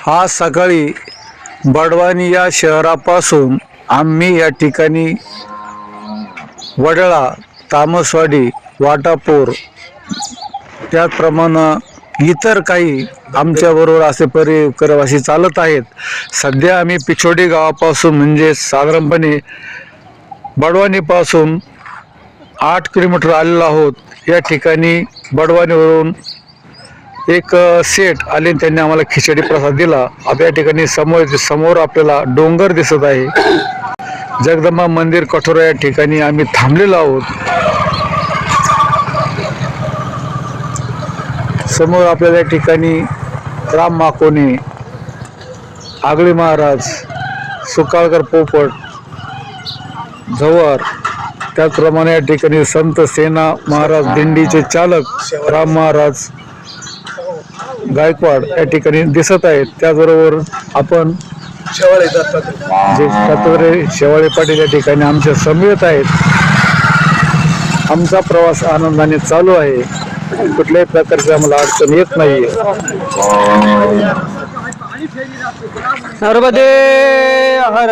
आज सकाळी बडवानी या शहरापासून आम्ही या ठिकाणी वडळा, तामसवाडी, वाटापूर त्याचप्रमाणे इतर काही आमच्याबरोबर असे परिवासी चालत आहेत. सध्या आम्ही पिछोडी गावापासून म्हणजे साधारणपणे बडवानीपासून 8 किलोमीटर आलेलो आहोत. या ठिकाणी बडवानीवरून एक सेठ आले, त्यांनी आम्हाला खिचडी प्रसाद दिला. आता या ठिकाणी समोर आपल्याला डोंगर दिसत आहे. जगदंबा मंदिर कठोरा या ठिकाणी आम्ही थांबलेलो आहोत. समोर आपल्याला या ठिकाणी राम माकोने, आगळे महाराज, सुकाळकर पोपट, झवर, त्याचप्रमाणे या ठिकाणी संत सेना महाराज दिंडीचे चालक राम महाराज गायकवाड या ठिकाणी दिसत आहेत. त्याचबरोबर आपण शेवाळे पाटील या ठिकाणी आमच्या समवेत आहेत. आमचा प्रवास आनंदाने चालू आहे. कुठल्याही प्रकारची आम्हाला अडचण येत नाही. नर्मदे हर